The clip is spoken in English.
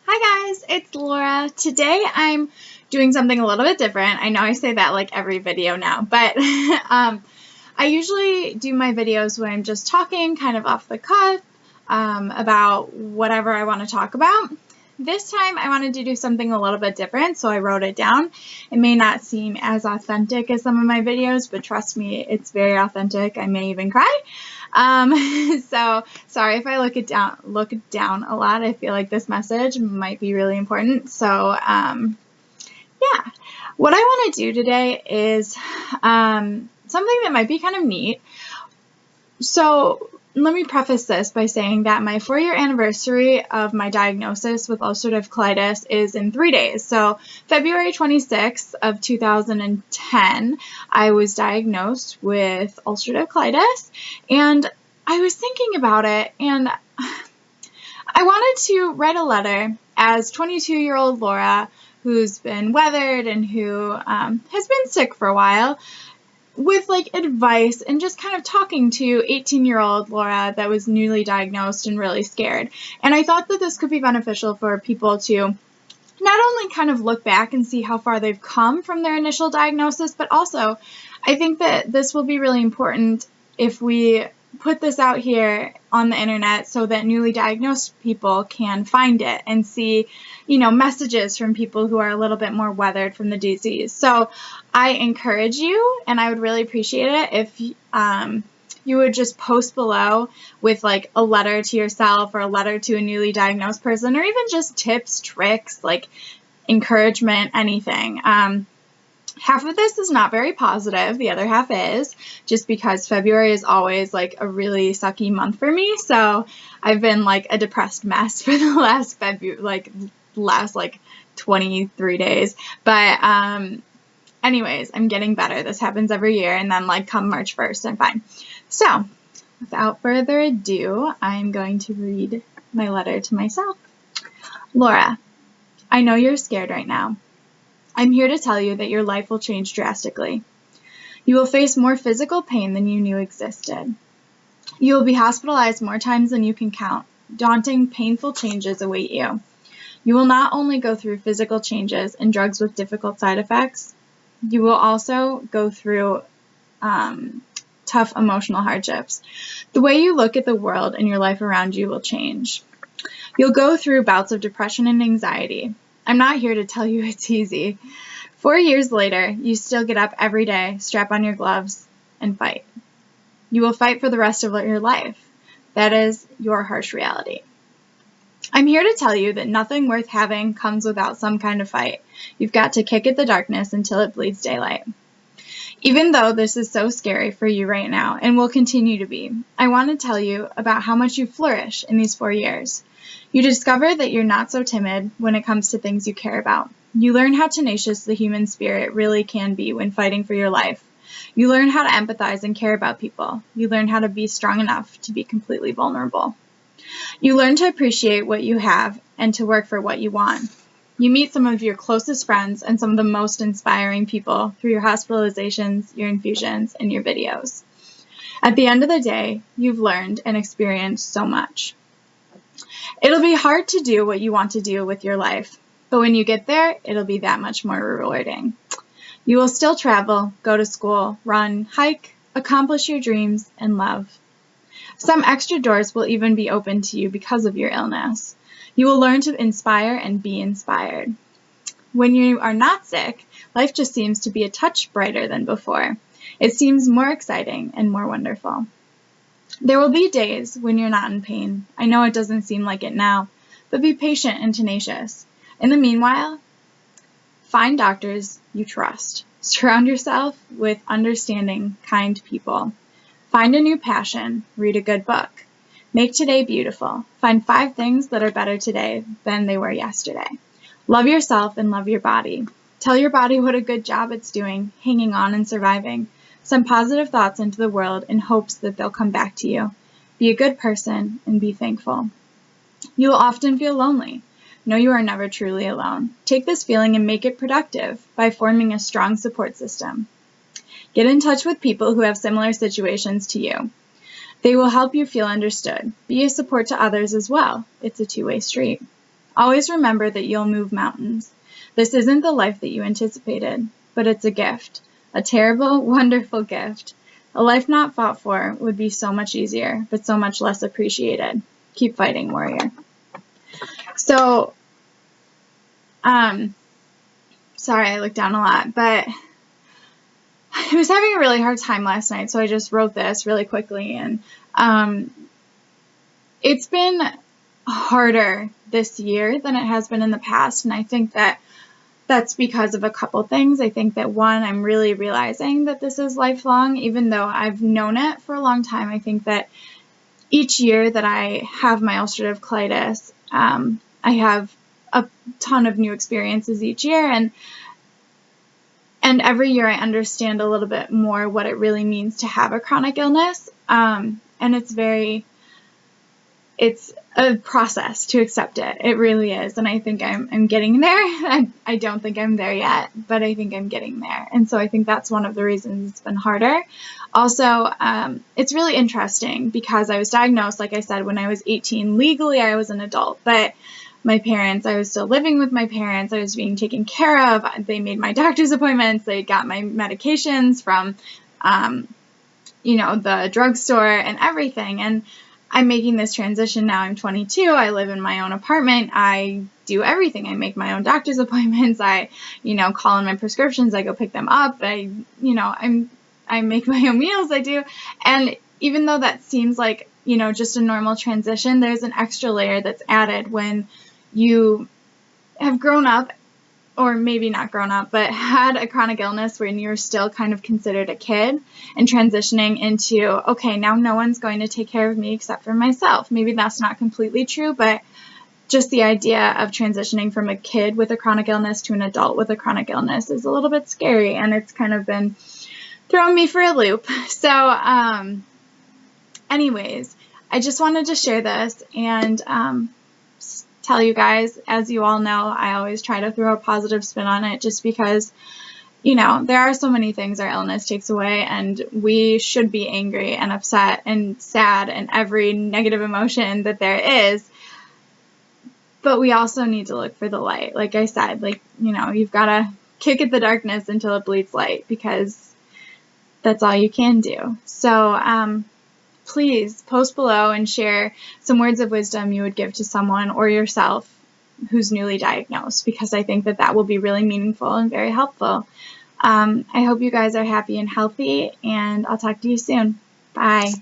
Hi guys, it's Laura. Today I'm doing something a little bit different. I know I say that like every video now, but I usually do my videos when I'm just talking kind of off the cuff about whatever I want to talk about. This time I wanted to do something a little bit different, so I wrote it down. It may not seem as authentic as some of my videos, but trust me, it's very authentic. I may even cry. So sorry if I look down a lot. I feel like this message might be really important. So yeah, what I want to do today is something that might be kind of neat. So let me preface this by saying that my 4-year anniversary of my diagnosis with ulcerative colitis is in 3 days. So February 26th of 2010, I was diagnosed with ulcerative colitis, and I was thinking about it, and I wanted to write a letter as 22-year-old Laura, who's been weathered and who has been sick for a while, with like advice and just kind of talking to 18-year-old Laura that was newly diagnosed and really scared. And I thought that this could be beneficial for people to not only kind of look back and see how far they've come from their initial diagnosis, but also I think that this will be really important if we put this out here on the internet so that newly diagnosed people can find it and see, messages from people who are a little bit more weathered from the disease. So I encourage you, and I would really appreciate it if you would just post below with like a letter to yourself or a letter to a newly diagnosed person, or even just tips, tricks, like encouragement, anything. Half of this is not very positive, the other half is, just because February is always like a really sucky month for me. So I've been like a depressed mess for the last 23 days. But anyways, I'm getting better. This happens every year, and then like come March 1st, I'm fine. So without further ado, I'm going to read my letter to myself. Laura, I know you're scared right now. I'm here to tell you that your life will change drastically. You will face more physical pain than you knew existed. You will be hospitalized more times than you can count. Daunting, painful changes await you. You will not only go through physical changes and drugs with difficult side effects, you will also go through tough emotional hardships. The way you look at the world and your life around you will change. You'll go through bouts of depression and anxiety. I'm not here to tell you it's easy. 4 years later, you still get up every day, strap on your gloves, and fight. You will fight for the rest of your life. That is your harsh reality. I'm here to tell you that nothing worth having comes without some kind of fight. You've got to kick at the darkness until it bleeds daylight. Even though this is so scary for you right now, and will continue to be, I want to tell you about how much you flourish in these 4 years. You discover that you're not so timid when it comes to things you care about. You learn how tenacious the human spirit really can be when fighting for your life. You learn how to empathize and care about people. You learn how to be strong enough to be completely vulnerable. You learn to appreciate what you have and to work for what you want. You meet some of your closest friends and some of the most inspiring people through your hospitalizations, your infusions, and your videos. At the end of the day, you've learned and experienced so much. It'll be hard to do what you want to do with your life, but when you get there, it'll be that much more rewarding. You will still travel, go to school, run, hike, accomplish your dreams, and love. Some extra doors will even be open to you because of your illness. You will learn to inspire and be inspired. When you are not sick, life just seems to be a touch brighter than before. It seems more exciting and more wonderful. There will be days when you're not in pain. I know it doesn't seem like it now, but be patient and tenacious. In the meanwhile, find doctors you trust. Surround yourself with understanding, kind people. Find a new passion. Read a good book. Make today beautiful. Find 5 things that are better today than they were yesterday. Love yourself and love your body. Tell your body what a good job it's doing, hanging on and surviving. Send positive thoughts into the world in hopes that they'll come back to you. Be a good person and be thankful. You will often feel lonely. No, you are never truly alone. Take this feeling and make it productive by forming a strong support system. Get in touch with people who have similar situations to you. They will help you feel understood. Be a support to others as well. It's a two-way street. Always remember that you'll move mountains. This isn't the life that you anticipated, but it's a gift. A terrible, wonderful gift. A life not fought for would be so much easier, but so much less appreciated. Keep fighting, warrior. So, sorry, I looked down a lot, but I was having a really hard time last night, so I just wrote this really quickly, and it's been harder this year than it has been in the past, and I think that that's because of a couple things. I think that, one, I'm really realizing that this is lifelong, even though I've known it for a long time. I think that each year that I have my ulcerative colitis, I have a ton of new experiences each year, and every year I understand a little bit more what it really means to have a chronic illness, and it's a process to accept it. It really is, and I think I'm getting there. I don't think I'm there yet, but I think I'm getting there, and so I think that's one of the reasons it's been harder. Also, it's really interesting because I was diagnosed, like I said, when I was 18. Legally, I was an adult, but my parents, I was still living with my parents. I was being taken care of. They made my doctor's appointments. They got my medications from, the drugstore and everything. And I'm making this transition now. I'm 22. I live in my own apartment. I do everything. I make my own doctor's appointments. I, call in my prescriptions. I go pick them up. I make my own meals. I do. And even though that seems like, just a normal transition, there's an extra layer that's added when you have grown up, or maybe not grown up, but had a chronic illness when you're still kind of considered a kid, and transitioning into, okay, now no one's going to take care of me except for myself. Maybe that's not completely true, but just the idea of transitioning from a kid with a chronic illness to an adult with a chronic illness is a little bit scary, and it's kind of been throwing me for a loop. So, anyways, I just wanted to share this and tell you guys, as you all know, I always try to throw a positive spin on it, just because, there are so many things our illness takes away, and we should be angry and upset and sad and every negative emotion that there is. But we also need to look for the light. Like I said, you've got to kick at the darkness until it bleeds light, because that's all you can do. So, please post below and share some words of wisdom you would give to someone or yourself who's newly diagnosed, because I think that will be really meaningful and very helpful. I hope you guys are happy and healthy, and I'll talk to you soon. Bye.